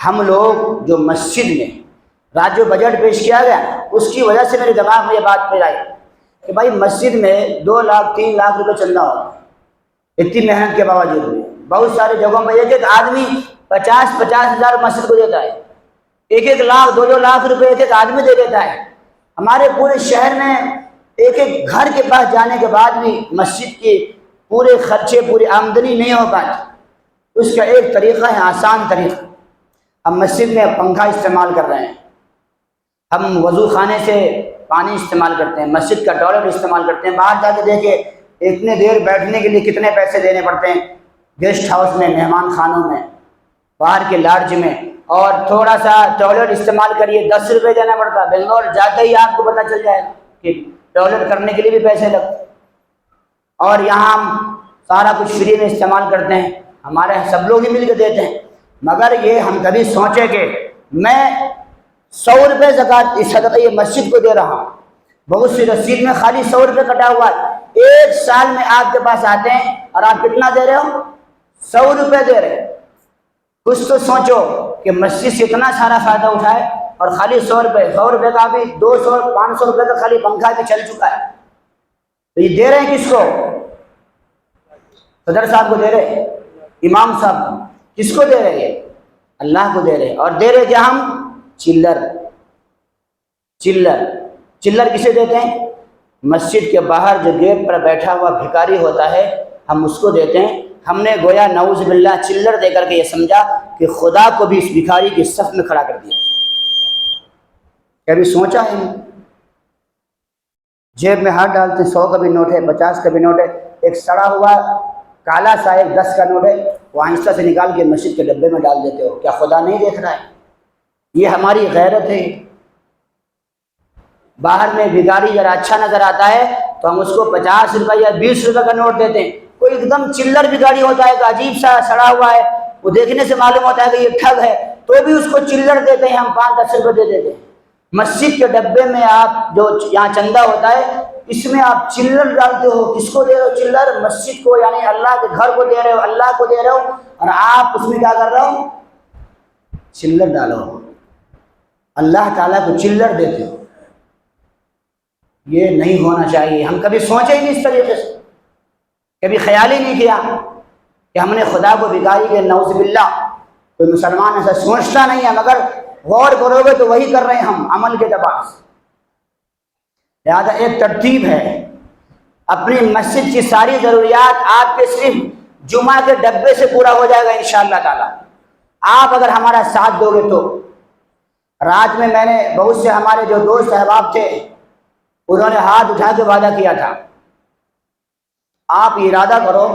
ہم لوگ جو مسجد میں رات جو بجٹ پیش کیا گیا اس کی وجہ سے میرے دماغ میں یہ بات پہ آئی کہ بھائی مسجد میں 2 لاکھ 3 لاکھ روپے چندہ ہوگا، اتنی محنت کے باوجود بھی بہت ساری جگہوں میں ایک آدمی 50 ہزار مسجد کو دیتا ہے، 1 لاکھ 2 لاکھ روپے ایک آدمی دے دیتا ہے۔ ہمارے پورے شہر میں ایک گھر کے پاس جانے کے بعد بھی مسجد کی پورے خرچے پوری آمدنی نہیں ہو پاتی۔ اس کا ایک طریقہ ہے، آسان طریقہ۔ ہم مسجد میں پنکھا استعمال کر رہے ہیں، ہم وضو خانے سے پانی استعمال کرتے ہیں، مسجد کا ٹوائلٹ استعمال کرتے ہیں، باہر جا کے دیکھیں اتنے دیر بیٹھنے کے لیے کتنے پیسے دینے پڑتے ہیں، گیسٹ ہاؤس میں، مہمان خانوں میں، باہر کے لاڈج میں، اور تھوڑا سا ٹوائلٹ استعمال کریے 10 روپے دینا پڑتا ہے۔ بنگلور جاتے ہی آپ کو پتہ چل جائے گا کہ ٹوائلٹ کرنے کے لیے بھی پیسے لگتے، اور یہاں ہم سارا کچھ فری میں استعمال کرتے ہیں، ہمارے سب لوگ ہی مل کے دیتے ہیں۔ مگر یہ ہم کبھی سوچیں کہ میں 100 روپے زکوٰۃ صدقہ یہ مسجد کو دے رہا ہوں، بہت سی رسید میں خالی 100 روپے کٹا ہوا ہے، 1 سال میں آپ کے پاس آتے ہیں اور آپ کتنا دے رہے ہو؟ 100 روپے دے رہے ہیں۔ کچھ تو سوچو کہ مسجد سے اتنا سارا فائدہ اٹھائے اور خالی 100 روپے کا بھی 200 500 روپے کا خالی پنکھا بھی چل چکا ہے، تو یہ دے رہے ہیں کس کو؟ صدر صاحب کو دے رہے ہیں، امام صاحب کو، کس کو دے رہے ہیں؟ اللہ کو دے رہے ہیں۔ اور دے رہے کیا ہم؟ چلر کسے دیتے ہیں؟ مسجد کے باہر جو گیٹ پر بیٹھا ہوا بھکاری ہوتا ہے ہم اس کو دیتے ہیں۔ ہم نے گویا نعوذ باللہ چلر دے کر کے یہ سمجھا کہ خدا کو بھی اس بھکاری کی صف میں کھڑا کر دیا۔ کبھی سوچا ہے؟ جیب میں ہاتھ ڈالتے ہیں، 100 کا بھی نوٹ ہے، 50 کا بھی نوٹ ہے، ایک سڑا ہوا کالا سا ایک 10 کا نوٹ ہے، وہ آہستہ سے نکال کے مسجد کے ڈبے میں ڈال دیتے ہو، کیا خدا نہیں دیکھ رہا ہے؟ یہ ہماری غیرت ہے۔ باہر میں بھکاری ذرا اچھا نظر آتا ہے تو ہم اس کو 50 روپے یا 20 روپے کا نوٹ دیتے ہیں۔ کوئی ایک دم چلر بھکاری ہوتا ہے، ایک عجیب سا سڑا ہوا ہے، وہ دیکھنے سے معلوم ہوتا ہے کہ یہ ٹھگ ہے، تو بھی اس کو چلر دیتے ہیں، ہم 5-10 روپے دے دیتے ہیں۔ مسجد کے ڈبے میں آپ جو یہاں چندہ ہوتا ہے اس میں آپ چلر ڈالتے ہو، کس کو دے رہے ہو چلر؟ مسجد کو، یعنی اللہ کے گھر کو دے رہے ہو، اللہ کو دے رہے ہو، اور آپ اس میں کیا کر رہے ہو؟ چلر ڈالو، اللہ تعالیٰ کو چلر دیتے ہو۔ یہ نہیں ہونا چاہیے۔ ہم کبھی سوچے ہی نہیں اس طریقے سے، کبھی خیال ہی نہیں کیا کہ ہم نے خدا کو بھکاری کے، نعوذ باللہ۔ کوئی مسلمان ایسا سوچتا نہیں ہے، مگر غور کرو گے تو وہی کر رہے ہیں ہم عمل کے اعتبار سے۔ لہٰذا ایک ترتیب ہے، اپنی مسجد کی ساری ضروریات آپ کے صرف جمعہ کے ڈبے سے پورا ہو جائے گا انشاءاللہ تعالی، آپ اگر ہمارا ساتھ دو گے تو۔ رات میں نے بہت سے ہمارے جو دوست احباب تھے انہوں نے ہاتھ اٹھا کے وعدہ کیا تھا، آپ ارادہ کرو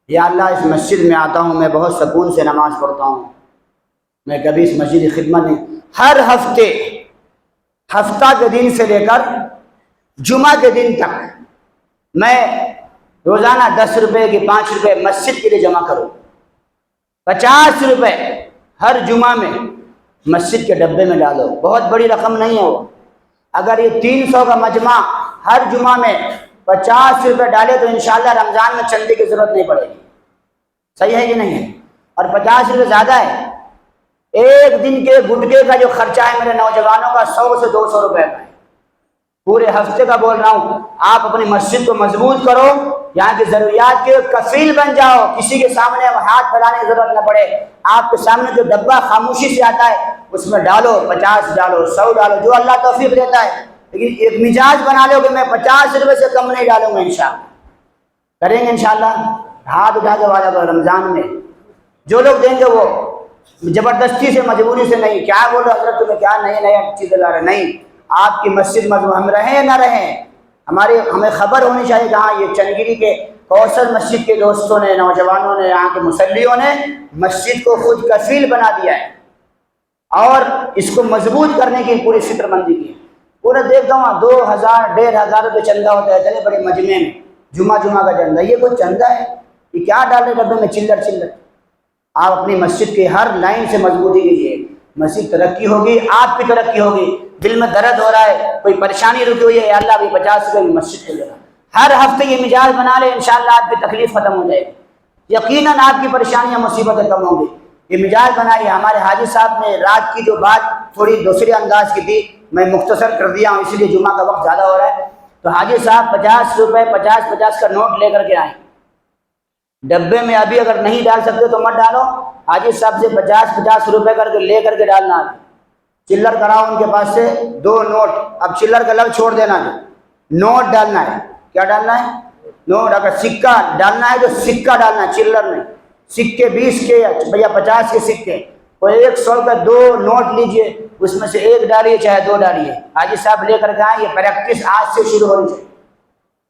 یا اللہ اس مسجد میں آتا ہوں، میں بہت سکون سے نماز پڑھتا ہوں، میں کبھی اس مسجد کی خدمت نہیں، ہر ہفتہ کے دن سے لے کر جمعہ کے دن تک میں روزانہ 10 روپے کی 5 روپے مسجد کے لیے جمع کروں، 50 روپے ہر جمعہ میں مسجد کے ڈبے میں ڈالو۔ بہت بڑی رقم نہیں ہے وہ، اگر یہ 300 کا مجمع ہر جمعہ میں 50 روپے ڈالے تو انشاءاللہ رمضان میں چندے کی ضرورت نہیں پڑے گی۔ صحیح ہے کہ نہیں ہے؟ اور 50 روپے زیادہ ہے، ایک دن کے گٹکے کا جو خرچہ ہے میرے نوجوانوں کا 100 سے 200 روپے کا ہے، پورے ہفتے کا بول رہا ہوں۔ آپ اپنی مسجد کو مضبوط کرو، یہاں کی ضروریات کے کفیل بن جاؤ، کسی کے سامنے ہاتھ پھیلانے کی ضرورت نہ پڑے، آپ کے سامنے جو ڈبہ خاموشی سے آتا ہے اس میں ڈالو، 50 ڈالو، 100 ڈالو، جو اللہ توفیق دیتا ہے، لیکن ایک مزاج بنا لو کہ میں 50 روپے سے کم نہیں ڈالوں گا۔ انشاءاللہ کریں گے، انشاءاللہ ہاتھ اٹھا کے وعدہ کرو۔ رمضان میں جو لوگ دیں گے وہ زبردستی سے، مجبوری سے نہیں۔ کیا بول رہے حضرت تمہیں کیا نئے چیزیں لا رہے؟ نہیں، آپ کی مسجد مضبوط، ہم رہیں یا نہ رہیں، ہمیں خبر ہونی چاہیے کہ ہاں یہ چنگیری کے کوثر مسجد کے دوستوں نے، نوجوانوں نے، یہاں کے مصلیوں نے مسجد کو خود کفیل بنا دیا ہے اور اس کو مضبوط کرنے کی پوری فکر مندی کی۔ پورے دیکھتا ہوں 2000 1500 روپے چندہ ہوتا ہے اتنے بڑے مجمع میں، جمعہ کا چندہ، یہ کوئی چندہ ہے؟ یہ کیا ڈال رہے ڈبے میں؟ چلر۔ آپ اپنی مسجد کے ہر لائن سے مضبوطی کیجیے، مسجد ترقی ہوگی، آپ کی ترقی ہوگی۔ دل میں درد ہو رہا ہے، کوئی پریشانی رکی ہوئی ہے، یا اللہ بھی 50 روپے مسجد کو دے رہا، ہر ہفتے یہ مزاج بنا لے، انشاءاللہ آپ کی تکلیف ختم ہو جائے گی، یقیناً آپ کی پریشانیاں مصیبتیں کم ہوں گی۔ یہ مزاج بنائیے. ہمارے حاجی صاحب نے رات کی جو بات تھوڑی دوسرے انداز کی تھی, میں مختصر کر دیا ہوں اس لیے جمعہ کا وقت زیادہ ہو رہا ہے. تو حاجی صاحب 50 روپے 50 کا نوٹ لے کر کے آئیں. ڈبے میں ابھی اگر نہیں ڈال سکتے تو مت ڈالو, حاجی صاحب سے 50 روپے کر کے لے کر کے ڈالنا. چلر کراؤ ان کے پاس سے 2 نوٹ. اب چلر کا لفظ چھوڑ دینا ہے, نوٹ ڈالنا ہے. کیا ڈالنا ہے؟ نوٹ. اگر سکہ ڈالنا ہے تو سکہ ڈالنا ہے, چلر نہیں. سکے 20 کے یا 50 کے سکے, کوئی 100 کا 2 نوٹ لیجئے, اس میں سے 1 ڈالیے چاہے 2 ڈالیے. حاجی صاحب لے کر کے آئیں. یہ پریکٹس آج سے شروع ہونی چاہیے,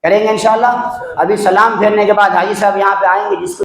کریں گے انشاءاللہ. ابھی سلام پھیرنے کے بعد حاجی صاحب یہاں پہ آئیں گے. جس کو